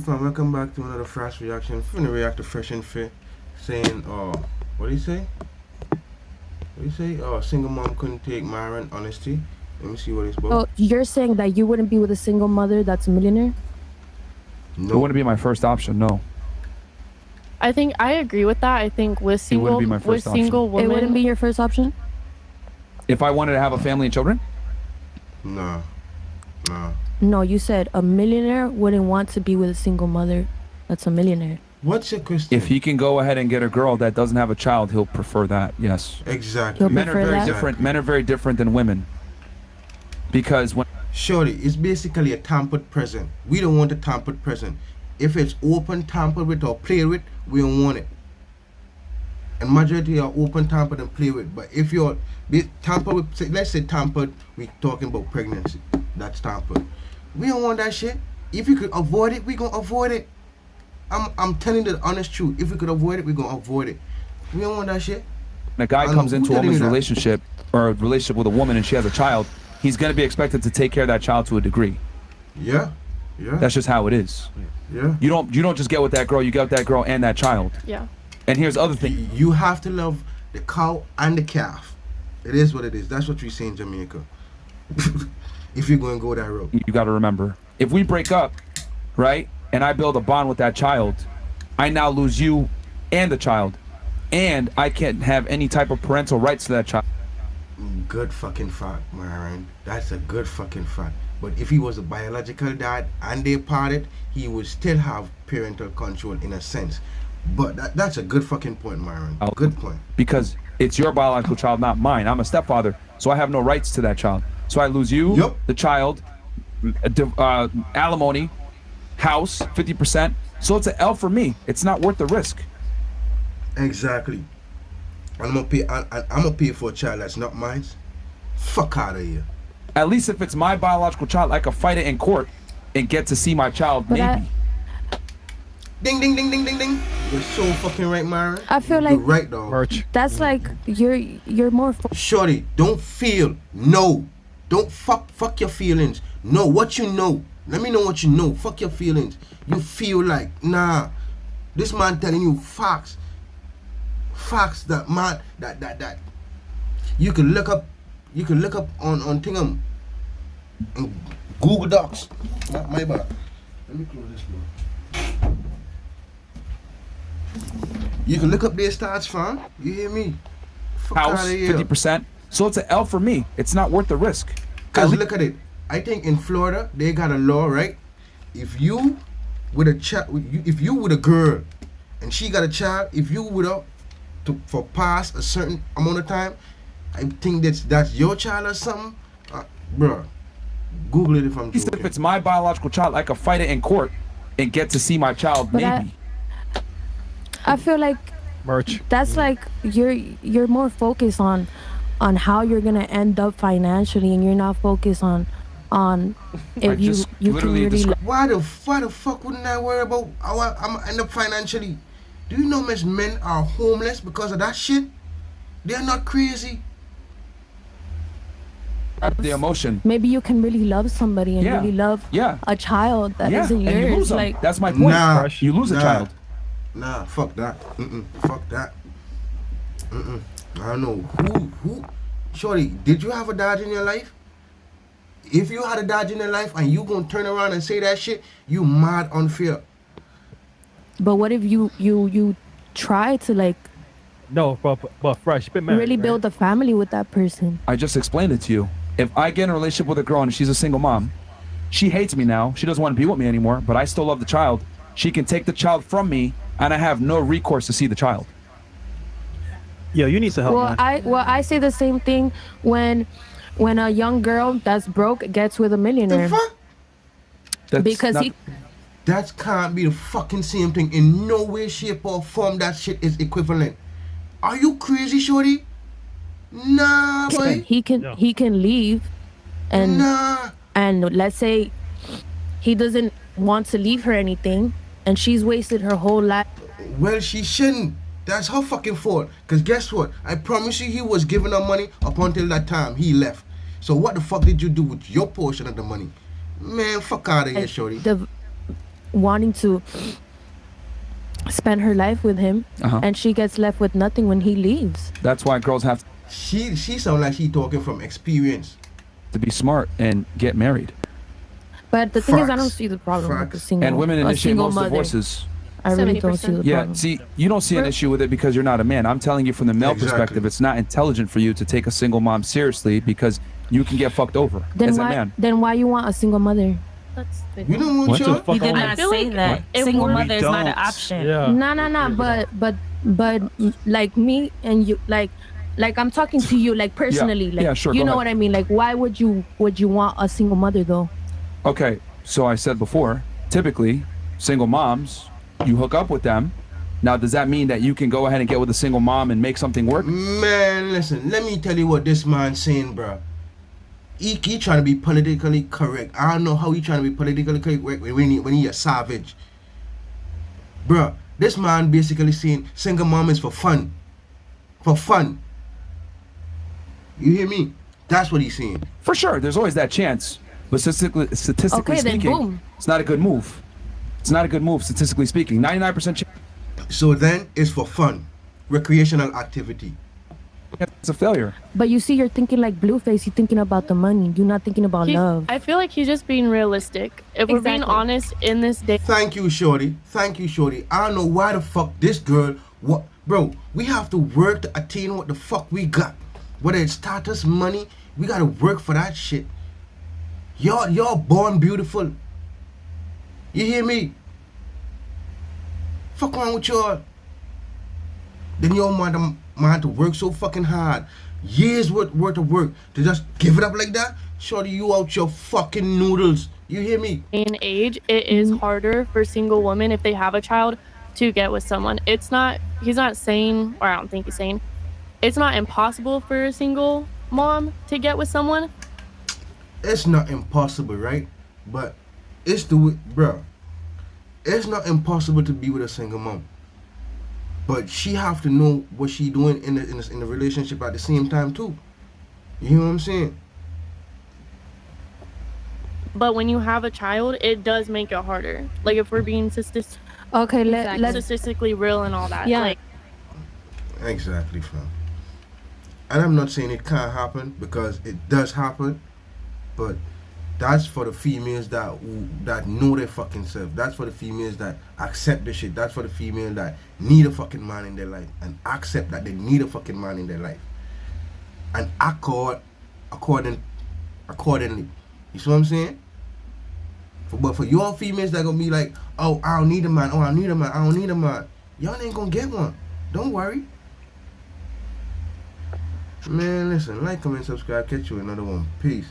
fam, welcome back to another fast reaction. Finna react to Fresh and Fit saying, what do you say? What do you say? Oh, single mom couldn't take Myron honesty. Let me see what it's about. Oh, you're saying that you wouldn't be with a single mother that's a millionaire? No. It wouldn't be my first option, no. I think I agree with that. I think with single be my first single women, it wouldn't be your first option? If I wanted to have a family and children? Nah. No, you said a millionaire wouldn't want to be with a single mother that's a millionaire. What's your question? If he can go ahead and get a girl that doesn't have a child, he'll prefer that, yes. Exactly. Men are very different. Men are very different than women. Because when... Shorty, it's basically a tampered present. We don't want a tampered present. If it's open, tampered with, or played with, we don't want it. And majority are open, tampered, and play with. But if you're tampered with, let's say tampered, we're talking about pregnancy. That's tampered. We don't want that shit. If you could avoid it, we gonna avoid it. I'm telling you the honest truth. If we could avoid it, we gonna avoid it. We don't want that shit. When a guy comes into a woman's relationship, or a relationship with a woman and she has a child, he's gonna be expected to take care of that child to a degree. Yeah. That's just how it is. Yeah. You don't just get with that girl, you get with that girl and that child. Yeah. And here's the other thing. You have to love the cow and the calf. It is what it is. That's what we say in Jamaica. If you're going to go that road. You got to remember, if we break up, right, and I build a bond with that child, I now lose you and the child. And I can't have any type of parental rights to that child. Good fucking fact, Myron. That's a good fucking fact. But if he was a biological dad and they parted, he would still have parental control in a sense. But that's a good fucking point, Myron. Good point. Because it's your biological child, not mine. I'm a stepfather, so I have no rights to that child. So I lose you, the child, alimony, house, 50%. So it's an L for me. It's not worth the risk. Exactly. I'm gonna pay for a child that's not mine. Fuck out of here. At least if it's my biological child, I could fight it in court and get to see my child, maybe. Ding, ding, ding, ding, ding, ding. You're so fucking right, Myron. I feel like you're right, dog. That's like you're more. Shorty, don't feel. No, don't fuck your feelings. Know what you know. Let me know what you know. Fuck your feelings. You feel like nah. This man telling you facts. Facts that man that you can look up. You can look up on Tingam. Google Docs. My bad. Let me close this door. You can look up their stats, fam. You hear me? Fuck house, 50%. So it's an L for me. It's not worth the risk. Cause look at it. I think in Florida they got a law, right? If you with a child, if you with a girl, and she got a child, if you with her for past a certain amount of time, I think that's your child or something, bro. Google it if I'm joking. If it's my biological child, I could fight it in court and get to see my child, maybe. I feel like that's like you're more focused on how you're gonna end up financially, and you're not focused on if you can really. Why the fuck wouldn't I worry about how I'm end up financially? Do you know most men are homeless because of that shit? They're not crazy. The emotion. Maybe you can really love somebody and really love a child that isn't yours. And you lose them. That's my point. Nah, you lose a child. Nah, fuck that. Fuck that. I don't know who. Shorty, did you have a dad in your life? If you had a dad in your life and you gonna turn around and say that shit, you mad unfair. But what if you try to like? No, but Fresh, been married, really build a family with that person. I just explained it to you. If I get in a relationship with a girl and she's a single mom, she hates me now. She doesn't want to be with me anymore, but I still love the child. She can take the child from me, and I have no recourse to see the child. Yo, you need some help, man. I say the same thing when a young girl that's broke gets with a millionaire. The fuck? Because that can't be the fucking same thing. In no way, shape, or form that shit is equivalent. Are you crazy, shorty? Nah, boy. He can leave, and and let's say he doesn't want to leave her anything, and she's wasted her whole life. Well, she shouldn't. That's her fucking fault. Cause guess what? I promise you, he was giving her money up until that time he left. So what the fuck did you do with your portion of the money? Man, fuck out of here, shorty. wanting to spend her life with him, and she gets left with nothing when he leaves. That's why girls have She sounds like she talking from experience. to be smart and get married. But the thing is, I don't Facts. see the problem with the Facts. single. And women a initiate single most mother. divorces. I really don't see the 70%. Yeah, problem. see, you don't see an issue with it because you're not a man. I'm telling you from the male Exactly. perspective, it's not intelligent for you to take a single mom seriously because you can get fucked over Then as why? a man. Then why you want a single mother? That's We don't want What the y'all. fuck? He did on- not feel say like that. if Single we're- mother is not an don't. option. Yeah. No. But like me and you, like I'm talking to you, like personally, like Yeah, sure, you go know ahead. what I mean. Like, why would you want a single mother though? Okay, so I said before, typically, single moms, you hook up with them. Now, does that mean that you can go ahead and get with a single mom and make something work? Man, listen, let me tell you what this man's saying, bro. He trying to be politically correct. I don't know how he trying to be politically correct when he a savage. Bro, this man basically saying single mom is for fun. For fun. You hear me? That's what he's saying. For sure, there's always that chance. But statistically Okay, then speaking, boom. it's not a good move. It's not a good move, statistically speaking. 99% chance So then it's for fun. Recreational activity. it's a failure. But you see, you're thinking like Blueface. You're thinking about the money. You're not thinking about love. I feel like he's just being realistic. If we're being Exactly. honest in this day, Thank you, Shorty. Thank you, Shorty. I don't know why the fuck this girl. What, bro? We have to work to attain what the fuck we got. Whether it's status, money, we gotta work for that shit. Y'all born beautiful. You hear me? Fuck wrong with y'all? Then y'all man to work so fucking hard, years worth of work to just give it up like that. Shorty, you out your fucking noodles. You hear me? in age, it is harder for single women if they have a child to get with someone. It's not. He's not saying, or I don't think he's saying, it's not impossible for a single mom to get with someone. It's not impossible, right? But it's bro. It's not impossible to be with a single mom. But she have to know what she doing in the relationship at the same time too. You know what I'm saying? But when you have a child, it does make it harder. Like if we're being Okay, let's. statistically real and all that. Yeah. Like, Exactly, fam. And I'm not saying it can't happen because it does happen, but that's for the females that know their fucking self. That's for the females that accept the shit. That's for the females that need a fucking man in their life and accept that they need a fucking man in their life and accordingly. You see what I'm saying? But for your females that gonna be like, oh, I don't need a man. Oh, I need a man. I don't need a man. Y'all ain't gonna get one. Don't worry. Man, listen, like, comment, subscribe. Catch you another one. Peace.